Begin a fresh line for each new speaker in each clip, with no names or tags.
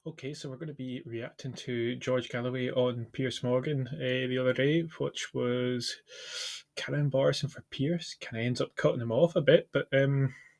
Okay, so we're going to be reacting to George Galloway on Piers Morgan the other day, which was kind of embarrassing for Piers. Kind of ends up cutting him off a bit, but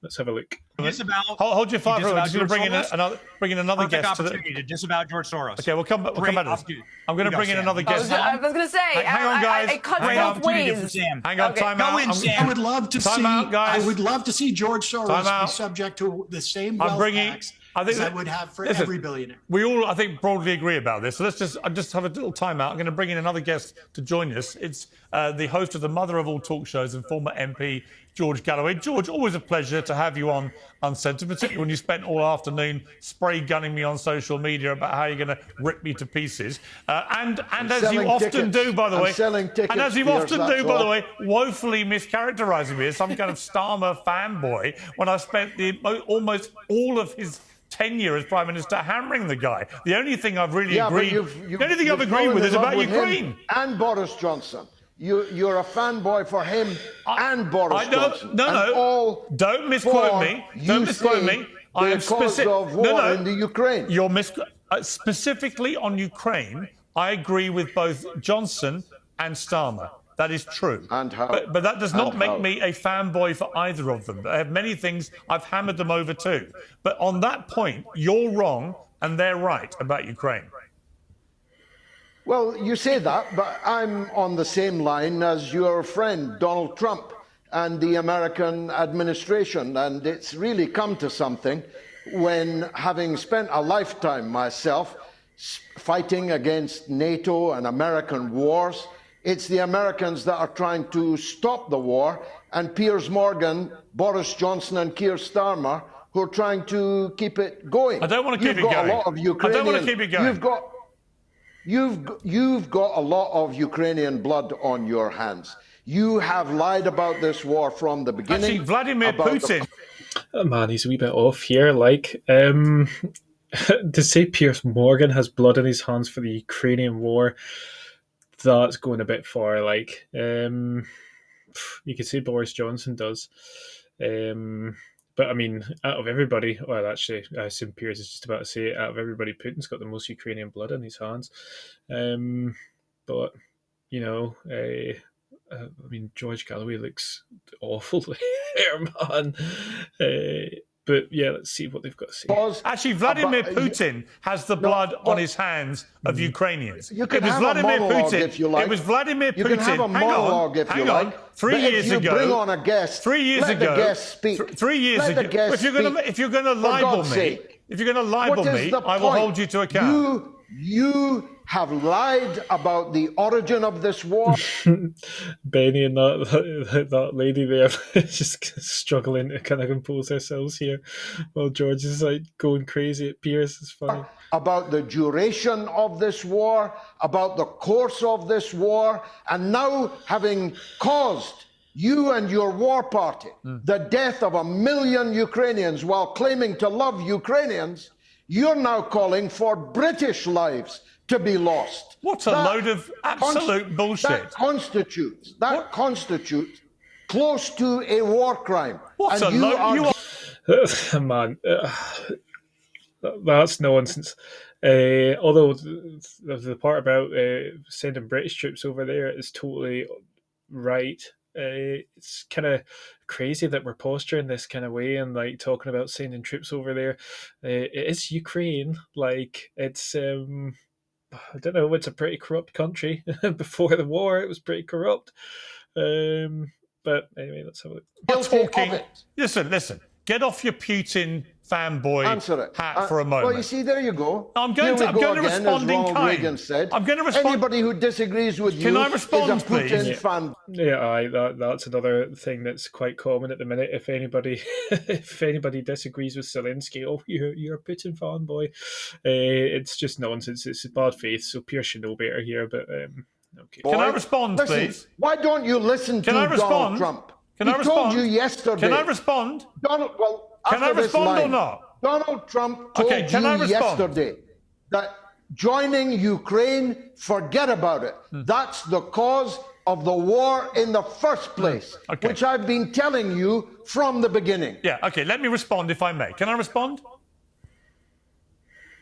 let's have a look.
Disavow.
Hold your fire. I'm just going to bring in
Soros?
another
Perfect
guest.
opportunity to disavow George Soros.
Okay, we'll come back to this. I'm going to bring in another guest.
I was going to say,
hang on, guys.
It cuts
Hang
both
on.
ways.
Hang on,
Okay.
time
Go
out.
in, Sam.
I would love to
Time
see.
out, guys.
I would love to see George
Time
Soros
out.
be subject to the same
I'm
wealth
bringing-
tax
I think
as I
that-
would have for
listen,
every billionaire.
We all, I think, broadly agree about this. So let's just have a little time out. I'm going to bring in another guest to join us. It's the host of the mother of all talk shows and former MP, George Galloway. George, always a pleasure to have you on Uncensored, particularly when you spent all afternoon spray gunning me on social media about how you're going to rip me to pieces. And as you often do, by the way, and as you often do, by the way, woefully mischaracterising me as some kind of Starmer fanboy when I spent almost all of his tenure as Prime Minister hammering the guy. The only thing I've really agreed, the only thing I've agreed with is about Ukraine.
And Boris Johnson. You're a fanboy for him and Boris Johnson.
No. Don't misquote me. Don't misquote me. I am
specific of war in the Ukraine.
You're specifically on Ukraine. I agree with both Johnson and Starmer. That is true.
And how?
But that does not make me a fanboy for either of them. I have many things I've hammered them over too. But on that point, you're wrong and they're right about Ukraine.
Well, you say that, but I'm on the same line as your friend Donald Trump and the American administration. And it's really come to something when, having spent a lifetime myself fighting against NATO and American wars, it's the Americans that are trying to stop the war, and Piers Morgan, Boris Johnson and Keir Starmer who are trying to keep it going.
I don't want to keep it going.
You've got a lot of Ukrainian,
I don't want to keep it going.
You've got a lot of Ukrainian blood on your hands. You have lied about this war from the beginning.
Actually, Vladimir Putin.
Oh, man, he's a wee bit off here. Like, to say Piers Morgan has blood in his hands for the Ukrainian war, that's going a bit far. Like, you could say Boris Johnson does. But I mean, out of everybody, well, actually, I assume Piers is just about to say it, out of everybody, Putin's got the most Ukrainian blood in his hands. But, you know, I mean, George Galloway looks awful here, man. But yeah, let's see what they've got to say.
Actually, Vladimir Putin has the blood on his hands of Ukrainians.
You can have a monologue if you like.
It was Vladimir Putin.
You can have a monologue if you like.
3 years ago.
Bring on a guest.
3 years
let
ago.
The guest speak.
3 years
let
ago.
The guest
If you're going to libel me, if you're going to libel me, I will hold you to account.
You have lied about the origin of this war.
Benny and that lady there just struggling to kind of compose ourselves here while George is like going crazy at Piers. It's funny.
About the duration of this war, about the course of this war, and now having caused you and your war party the death of 1 million Ukrainians while claiming to love Ukrainians, you're now calling for British lives to be lost.
What a load of absolute bullshit.
That constitutes close to a war crime.
What
and
a load.
Man, that's nonsense. Although the part about sending British troops over there is totally right. It's kind of crazy that we're posturing this kind of way and like talking about sending troops over there. It is Ukraine. Like, it's I don't know, it's a pretty corrupt country. Before the war it was pretty corrupt. But anyway, let's have a look.
Listen, get off your Putin fanboy hat for a moment.
Well, you see, there you go.
I'm going to respond in kind.
Said.
I'm going to respond.
Anybody who disagrees with you
Can I respond,
is a Putin fan.
Yeah, that's another thing that's quite common at the minute. If anybody disagrees with Zelensky, oh, you're a Putin fanboy. It's just nonsense. It's bad faith. So Piers should know better here. But okay.
Can I respond, please?
Why don't you listen to Donald Trump?
Can I respond?
He told you yesterday.
Can I respond?
Can
I respond or not?
Donald Trump told you yesterday that joining Ukraine, forget about it. That's the cause of the war in the first place, which I've been telling you from the beginning.
Yeah, okay, let me respond if I may. Can I respond?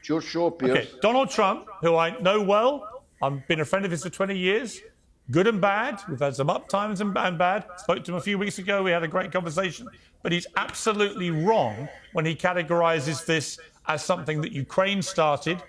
It's your show, Piers.
Okay, Donald Trump, who I know well, I've been a friend of his for 20 years, good and bad. We've had some up times and bad. Spoke to him a few weeks ago. We had a great conversation. But he's absolutely wrong when he categorizes this as something that Ukraine started.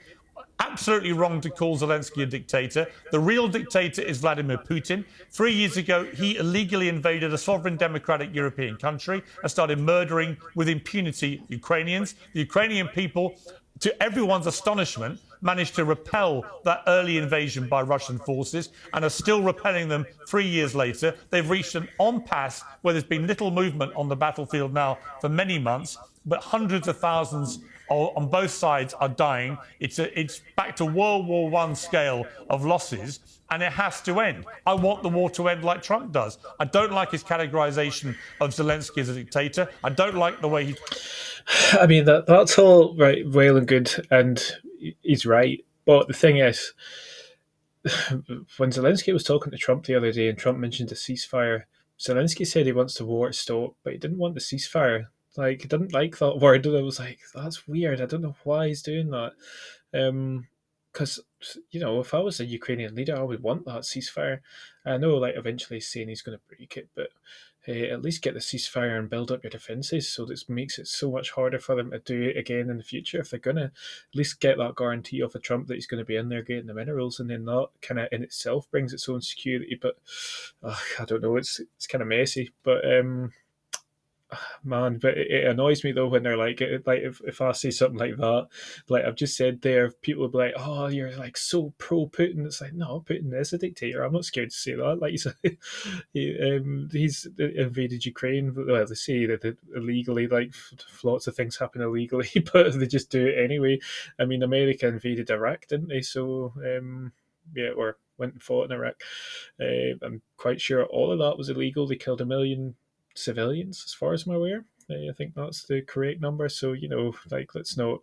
Absolutely wrong to call Zelensky a dictator. The real dictator is Vladimir Putin. 3 years ago, he illegally invaded a sovereign democratic European country and started murdering with impunity Ukrainians. The Ukrainian people, to everyone's astonishment, managed to repel that early invasion by Russian forces and are still repelling them 3 years later. They've reached an impasse where there's been little movement on the battlefield now for many months, but hundreds of thousands on both sides are dying. It's back to World War I scale of losses, and it has to end. I want the war to end like Trump does. I don't like his categorization of Zelensky as a dictator. I don't like the way he...
I mean, that's all right, well and good, and he's right. But the thing is, when Zelensky was talking to Trump the other day and Trump mentioned a ceasefire, Zelensky said he wants the war to stop, but he didn't want the ceasefire. Like, he didn't like that word, and I was like, that's weird. I don't know why he's doing that. Because, if I was a Ukrainian leader, I would want that ceasefire. I know, like, eventually he's saying he's going to break it, but at least get the ceasefire and build up your defences, so this makes it so much harder for them to do it again in the future. If they're going to at least get that guarantee of a Trump that he's going to be in there getting the minerals, and then that kind of in itself brings its own security. But I don't know, it's kind of messy. But man, but it annoys me though when they're like if I say something like that, like I've just said there, people will be like, oh, you're like so pro Putin. It's like, no, Putin is a dictator. I'm not scared to say that. Like you said, he's invaded Ukraine. Well, they say that illegally, like lots of things happen illegally, but they just do it anyway. I mean, America invaded Iraq, didn't they? So yeah, or went and fought in Iraq. I'm quite sure all of that was illegal. They killed 1 million civilians, as far as I'm aware. I think that's the correct number. So, like, let's not,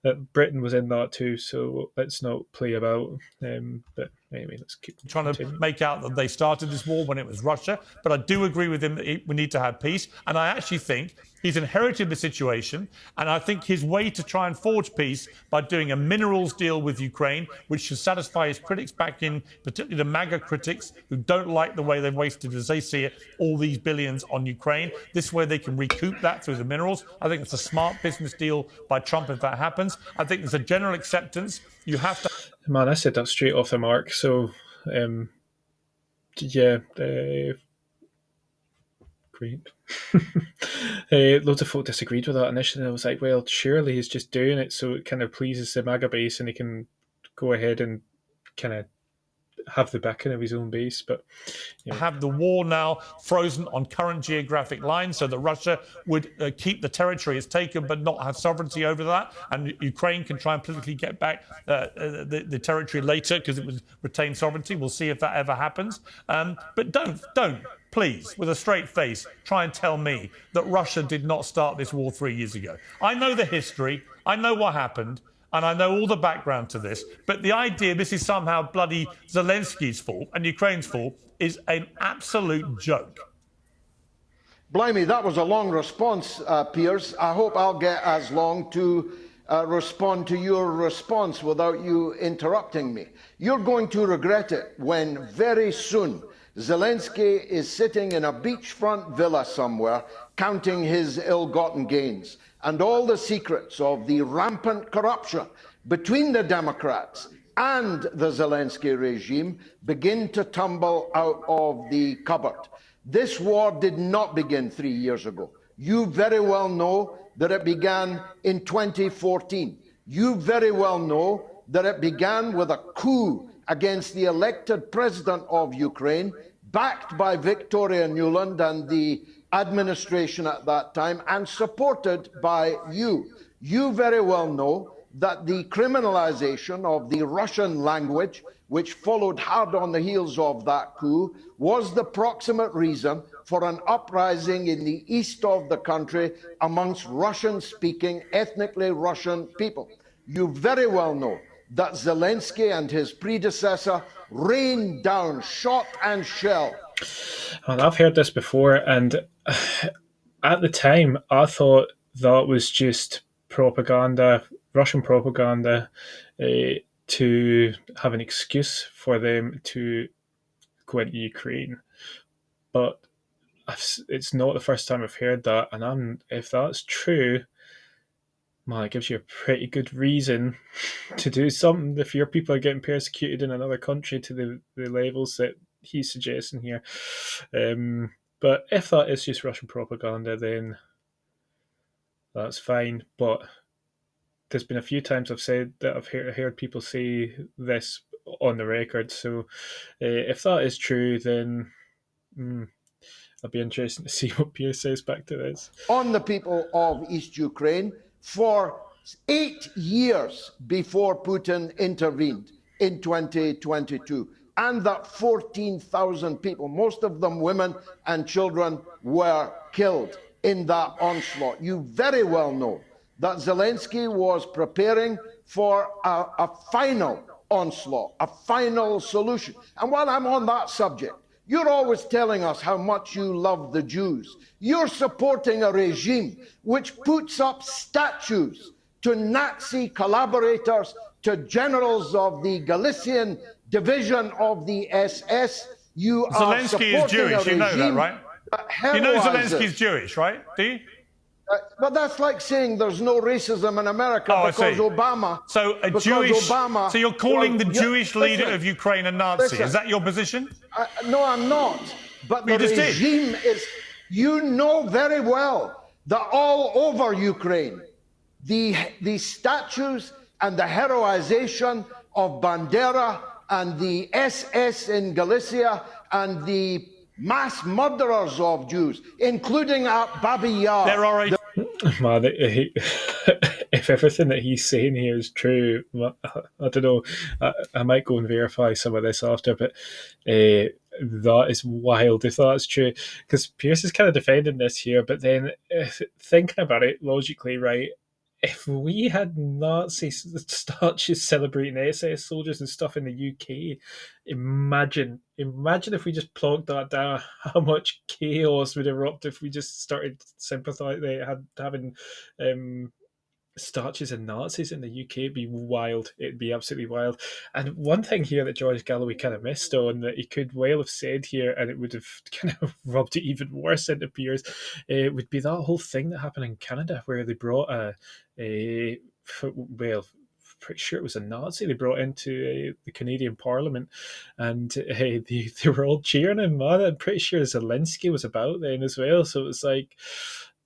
that Britain was in that too, so let's not play about. But anyway, let's keep
trying to make out that they started this war when it was Russia. But I do agree with him that we need to have peace. And I actually think he's inherited the situation. And I think his way to try and forge peace by doing a minerals deal with Ukraine, which should satisfy his critics back in, particularly the MAGA critics who don't like the way they've wasted, as they see it, all these billions on Ukraine. This way they can recoup that through the minerals. I think it's a smart business deal by Trump if that happens. I think there's a general acceptance. You have to...
Man, I said that straight off the mark. So, yeah, great. Loads of folk disagreed with that initially. I was like, well, surely he's just doing it so it kind of pleases the MAGA base and he can go ahead and kind of have the backing of his own base. But
have the war now frozen on current geographic lines so that Russia would keep the territory it's taken but not have sovereignty over that, and Ukraine can try and politically get back the territory later because it would retain sovereignty. We'll see if that ever happens. But don't, please, with a straight face, try and tell me that Russia did not start this war 3 years ago. I know the history. I know what happened. And I know all the background to this, but the idea this is somehow bloody Zelensky's fault and Ukraine's fault is an absolute joke.
Blimey, that was a long response, Piers. I hope I'll get as long to respond to your response without you interrupting me. You're going to regret it when very soon Zelensky is sitting in a beachfront villa somewhere counting his ill-gotten gains and all the secrets of the rampant corruption between the Democrats and the Zelensky regime begin to tumble out of the cupboard. This war did not begin 3 years ago. You very well know that it began in 2014. You very well know that it began with a coup against the elected president of Ukraine, backed by Victoria Nuland and the administration at that time, and supported by you. You very well know that the criminalization of the Russian language, which followed hard on the heels of that coup, was the proximate reason for an uprising in the east of the country amongst Russian-speaking, ethnically Russian people. You very well know that Zelensky and his predecessor rained down shot and shell.
Well, I've heard this before, and at the time, I thought that was just propaganda Russian propaganda to have an excuse for them to go into Ukraine. But it's not the first time I've heard that, and if that's true, man, it gives you a pretty good reason to do something if your people are getting persecuted in another country to the levels that he's suggesting here. But if that is just Russian propaganda, then that's fine. But there's been a few times I've said that I've heard people say this on the record. So if that is true, then it'll be interesting to see what Piers says back to this.
On the people of East Ukraine for 8 years before Putin intervened in 2022, and that 14,000 people, most of them women and children, were killed in that onslaught. You very well know that Zelensky was preparing for a final onslaught, a final solution. And while I'm on that subject, you're always telling us how much you love the Jews. You're supporting a regime which puts up statues to Nazi collaborators, to generals of the Galician division of the SS. You are
Zelensky is Jewish, you know that, right? You know Zelensky's Jewish, right? Do you?
But that's like saying there's no racism in America because Obama.
So
Obama.
So you're calling the Jewish leader of Ukraine a Nazi? Is that your position?
No, I'm not. But the regime is. You know very well that all over Ukraine, the statues and the heroization of Bandera and the SS in Galicia and the mass murderers of Jews, including at Babi Yar.
There are
Man, if everything that he's saying here is true, I don't know. I might go and verify some of this after, but that is wild if that's true. Because Piers is kind of defending this here, but then thinking about it logically, right? If we had Nazi statues celebrating SS soldiers and stuff in the UK, imagine if we just plonked that down, how much chaos would erupt if we just started sympathising, having statues of Nazis in the UK. It'd be wild. It'd be absolutely wild. And one thing here that George Galloway kind of missed on that he could well have said here, and it would have kind of rubbed it even worse into Piers, would be that whole thing that happened in Canada where they brought well, pretty sure it was a Nazi they brought into the Canadian Parliament, and they were all cheering him, man. I'm pretty sure Zelensky was about then as well. So it was like,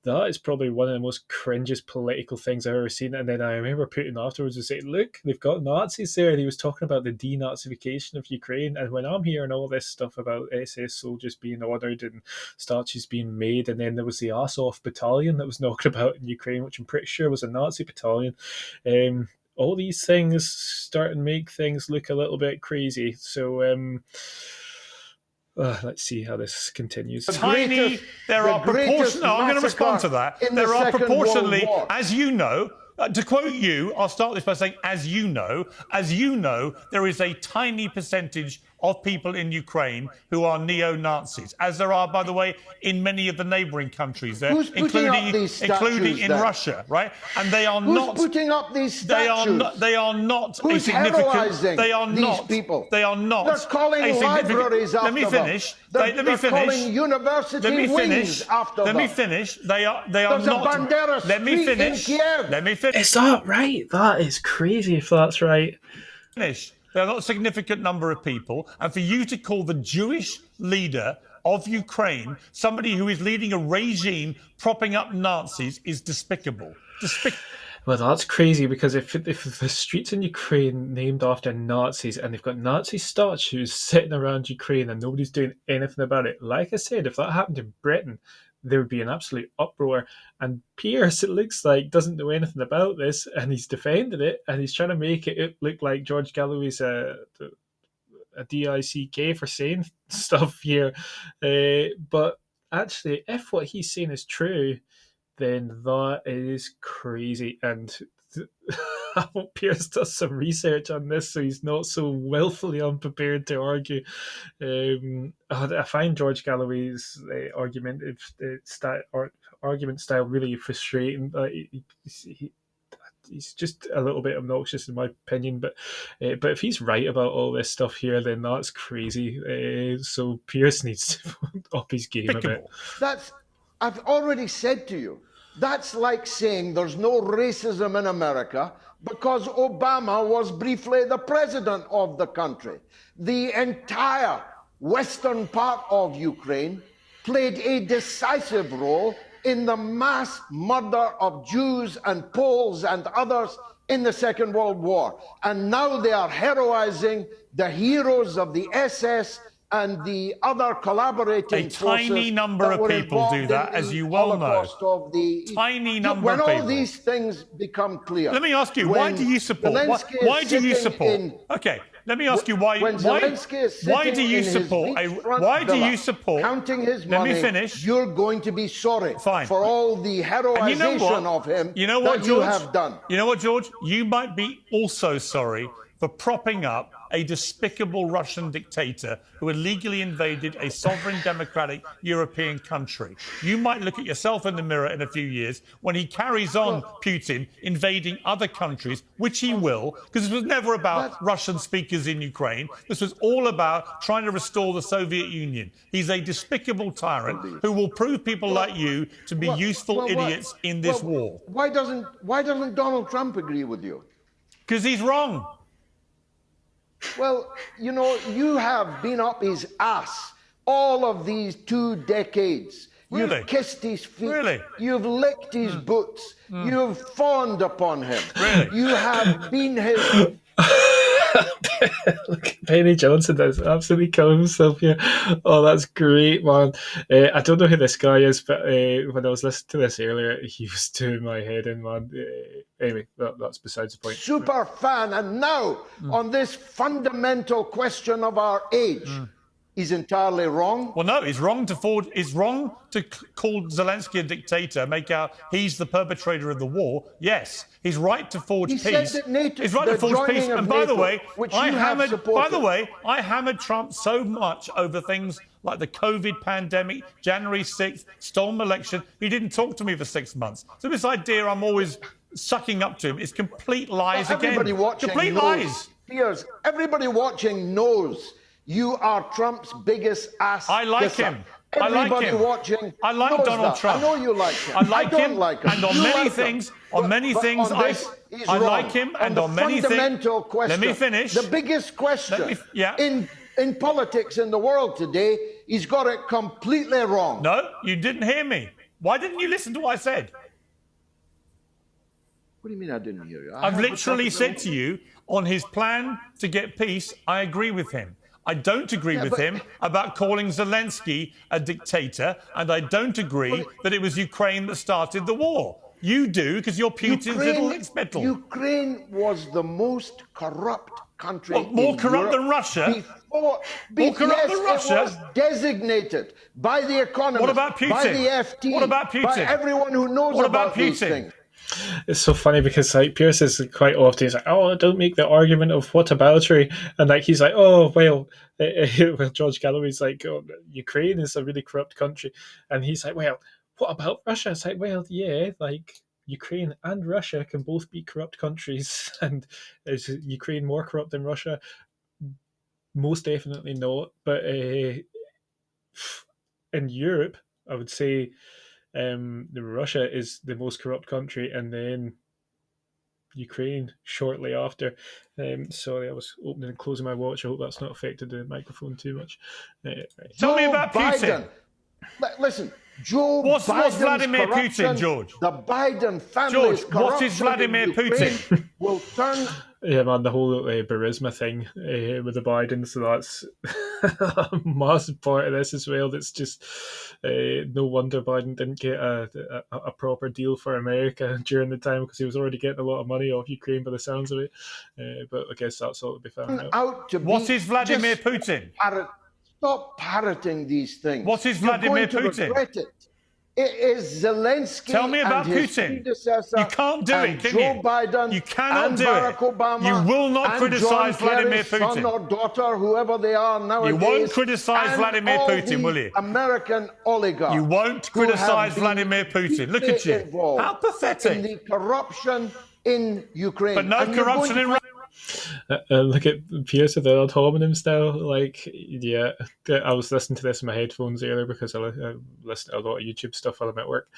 that is probably one of the most cringiest political things I've ever seen. And then I remember Putin afterwards was saying, look, they've got Nazis there. And he was talking about the denazification of Ukraine. And when I'm hearing all this stuff about SS soldiers being honoured and statues being made, and then there was the Azov battalion that was knocked about in Ukraine, which I'm pretty sure was a Nazi battalion. All these things start to make things look a little bit crazy. So let's see how this continues.
There are proportionally, I'm going to respond to that. There are proportionally, as you know, to quote you, I'll start this by saying, as you know, there is a tiny percentage of people in Ukraine who are neo-Nazis, as there are, by the way, in many of the neighbouring countries there, including in Russia, right? And they are not
putting up these statues.
They are not a
Who's
significant. They are
these
not
people.
They are not.
They're calling libraries after
Let me finish.
them.
Let me finish.
Calling university wings after
Let me finish. They are
There's
not.
A Bandera
let me finish.
In Kiev.
Let me finish.
Is that right? That is crazy if that's right.
Finish. There are not a significant number of people, and for you to call the Jewish leader of Ukraine somebody who is leading a regime propping up Nazis is despicable.
Well, that's crazy, because if the streets in Ukraine named after Nazis and they've got Nazi statues sitting around Ukraine and nobody's doing anything about it, like I said, if that happened in Britain, there would be an absolute uproar. And Piers, it looks like, doesn't know anything about this, and he's defended it, and he's trying to make it look like George Galloway's a DICK for saying stuff here. But actually, if what he's saying is true, then that is crazy. And I hope Piers does some research on this so he's not so willfully unprepared to argue. I find George Galloway's argument style really frustrating. he's just a little bit obnoxious in my opinion. But if he's right about all this stuff here, then that's crazy. So Piers needs to up his game a bit.
I've already said to you, that's like saying there's no racism in America because Obama was briefly the president of the country. The entire western part of Ukraine played a decisive role in the mass murder of Jews and Poles and others in the Second World War. And now they are heroizing the heroes of the SS and the other collaborating
forces. A tiny number of people do that, as you well know. Tiny number of people.
When all these things become clear.
Let me ask you, why do you support? Why do you support? Okay, let me ask you why. Why do you support? Why do you support?
Counting his money.
Let me finish.
You're going to be sorry for all the heroization of him that you have done.
You know what, George? You might be also sorry for propping up a despicable Russian dictator who illegally invaded a sovereign democratic European country. You might look at yourself in the mirror in a few years when he carries on Putin invading other countries, which he will, because this was never about Russian speakers in Ukraine. This was all about trying to restore the Soviet Union. He's a despicable tyrant who will prove people like you to be useful idiots in this war.
Why doesn't Donald Trump agree with you?
Because he's wrong.
Well, you know, you have been up his ass all of these 2 decades.
Really?
You've kissed his feet.
Really?
You've licked his boots. You've fawned upon him.
Really?
You have been his...
Look, Penny Johnson does absolutely kill himself here. Oh, that's great, man. I don't know who this guy is, but when I was listening to this earlier, he was doing my head in, man. Anyway, that's besides the point.
Super fan, and now on this fundamental question of our age, he's entirely wrong.
Well, no, he's wrong to call Zelensky a dictator, make out he's the perpetrator of the war. Yes, he's right to forge peace. He's right to forge peace. And by the way, I hammered Trump so much over things like the COVID pandemic, January 6th, stolen election. He didn't talk to me for 6 months. So this idea I'm always sucking up to him is complete lies again. Complete lies.
Piers, everybody watching knows you are Trump's biggest ass.
I like him.
Everybody watching.
I like Donald Trump.
I know you like him.
I like him.
Like him.
And on many things, I like him. And on many things,
fundamental question.
Let me finish.
The biggest question in politics in the world today, he's got it completely wrong.
No, you didn't hear me. Why didn't you listen to what I said?
What do you mean I didn't hear you?
I've literally said to you, on his plan to get peace, I agree with him. I don't agree with him about calling Zelensky a dictator, and I don't agree that it was Ukraine that started the war. You do, because you're Putin's little expendable.
Ukraine was the most corrupt country in
more corrupt than Russia? More corrupt than Russia?
It was designated by the economists,
what about Putin?
by the FT,
what about Putin?
by everyone who knows about these things.
It's so funny because like Piers is quite often he's like, oh, don't make the argument of whataboutery, and like he's like, oh well, well George Galloway's like, oh, Ukraine is a really corrupt country, and he's like, well, what about Russia? It's like, well, yeah, like Ukraine and Russia can both be corrupt countries, and is Ukraine more corrupt than Russia? Most definitely not, but in Europe, I would say. Russia is the most corrupt country, and then Ukraine shortly after. Sorry, I was opening and closing my watch. I hope that's not affected the microphone too much. Right.
Tell me about Putin.
Listen, Joe
what's Vladimir Putin, George?
The Biden family's
George, what is Vladimir Putin?
Will turn.
Yeah, man, the whole Burisma thing with the Biden, so that's a massive part of this as well. That's just no wonder Biden didn't get a proper deal for America during the time, because he was already getting a lot of money off Ukraine by the sounds of it. But I guess that's all to be found out.
What is Vladimir Putin?
Stop parroting these things.
What is Vladimir Putin?
It is Zelensky.
Tell me about
and his
Putin.
predecessor.
You can't do it, can
Joe
you?
Biden
You cannot
and
do
Barack
it.
Obama
You will not
and
criticize
John
Vladimir
Kerry's
Putin.
son or daughter, whoever they are nowadays.
You won't criticize Vladimir Putin, will you?
American oligarchs.
You won't criticize Vladimir Putin. Look at you. How pathetic.
In the corruption in Ukraine.
But no
And you're going
corruption
to
in
find
Look at Piers with the ad hominem style. Like, yeah, I was listening to this in my headphones earlier because I listen to a lot of YouTube stuff while I'm at work,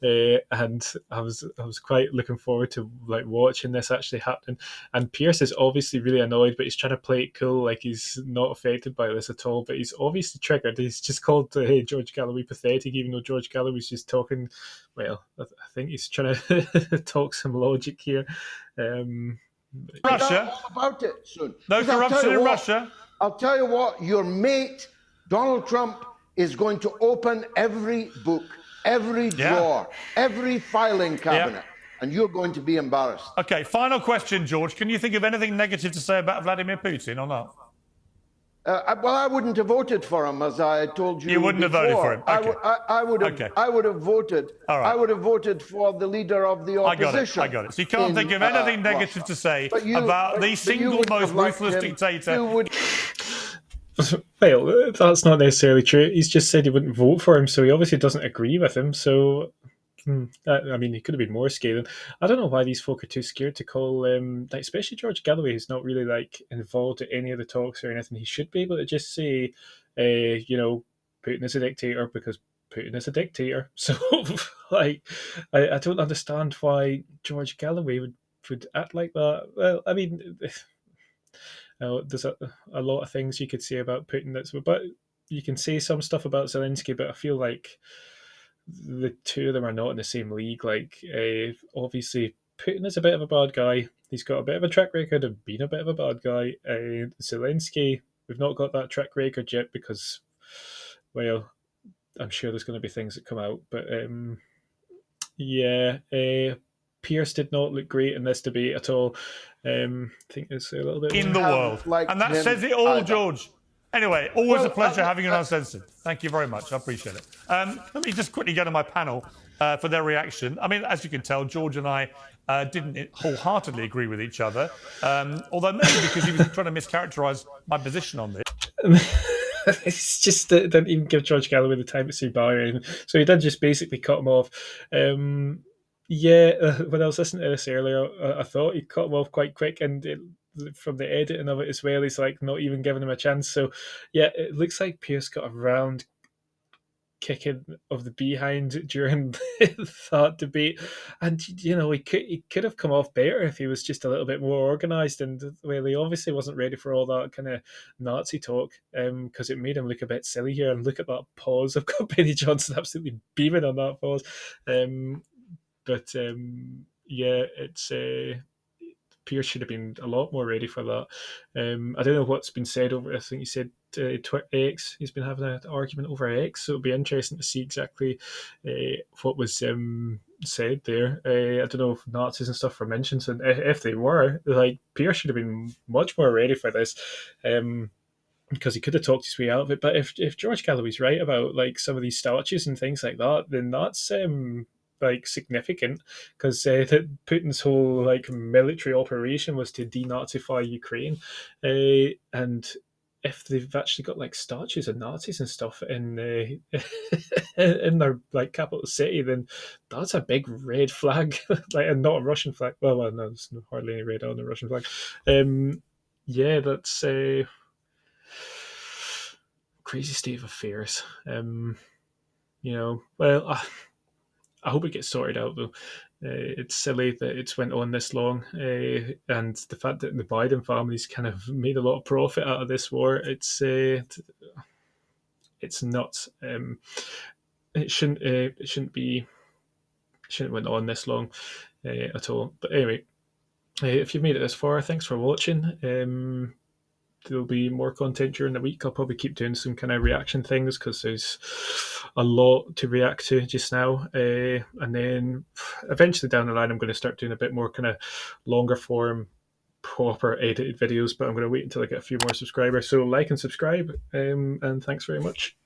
and I was quite looking forward to like watching this actually happening. And Piers is obviously really annoyed, but he's trying to play it cool, like he's not affected by this at all. But he's obviously triggered. He's just called George Galloway pathetic, even though George Galloway's just talking. Well, I think he's trying to talk some logic here.
out
Russia.
all about it soon.
No
'Cause I'll tell
corruption
you
in
what,
Russia.
I'll tell you what, your mate, Donald Trump, is going to open every book, every drawer, every filing cabinet, and you're going to be embarrassed.
Okay, final question, George. Can you think of anything negative to say about Vladimir Putin or not?
Well, I wouldn't have voted for him, as I told you.
You wouldn't have voted for him. Okay.
I would have.
Okay.
I would have voted.
All right.
I would have voted for the leader of the opposition.
I got it. So you can't think of anything negative
Russia.
to say
But
about the
you
single
would
most
have liked
ruthless
him.
dictator.
You would.
Well, that's not necessarily true. He's just said he wouldn't vote for him, so he obviously doesn't agree with him. So, I mean, he could have been more scathing. I don't know why these folk are too scared to call, like, especially George Galloway, who's not really like involved in any of the talks or anything. He should be able to just say, Putin is a dictator because Putin is a dictator. So, like, I don't understand why George Galloway would act like that. Well, I mean. There's a lot of things you could say about Putin but you can say some stuff about Zelensky, but I feel like the two of them are not in the same league. Like, obviously, Putin is a bit of a bad guy. He's got a bit of a track record of being a bit of a bad guy. Zelensky, we've not got that track record yet because, well, I'm sure there's going to be things that come out. But yeah, Piers did not look great in this debate at all. I think it's a little bit
In the world. And that says it all, George. Anyway, always a pleasure having you on Uncensored. Thank you very much. I appreciate it. Let me just quickly go to my panel for their reaction. I mean, as you can tell, George and I didn't wholeheartedly agree with each other, although maybe because he was trying to mischaracterise my position on this.
It's just that didn't even give George Galloway the time to say bye or anything. So he did just basically cut him off. When I was listening to this earlier, I thought he cut him off quite quick, and from the editing of it as well, he's like not even giving him a chance. So yeah, it looks like Piers got a round kicking of the behind during that debate, and he could have come off better if he was just a little bit more organised. And well, he obviously wasn't ready for all that kind of Nazi talk, because it made him look a bit silly here. And look at that pause! I've got Benny Johnson absolutely beaming on that pause. Yeah, it's. Piers should have been a lot more ready for that. I don't know what's been said over. I think he said X. He's been having an argument over X, so it'll be interesting to see exactly what was said there. I don't know if Nazis and stuff were mentioned, and if they were, like, Piers should have been much more ready for this. Because he could have talked his way out of it. But if George Galloway's right about like some of these statues and things like that, then that's like significant, because Putin's whole like military operation was to denazify Ukraine, and if they've actually got like statues of Nazis and stuff in in their like capital city, then that's a big red flag, like, and not a Russian flag. Well, no, there's hardly any red on the Russian flag. Yeah, that's crazy state of affairs. Well, I hope it gets sorted out though. It's silly that it's went on this long, and the fact that the Biden family's kind of made a lot of profit out of this war. It's nuts. It shouldn't went on this long at all. But anyway, if you've made it this far, thanks for watching. There'll be more content during the week. I'll probably keep doing some kind of reaction things because there's a lot to react to just now. And then eventually down the line, I'm going to start doing a bit more kind of longer form, proper edited videos, but I'm going to wait until I get a few more subscribers. So like and subscribe, and thanks very much.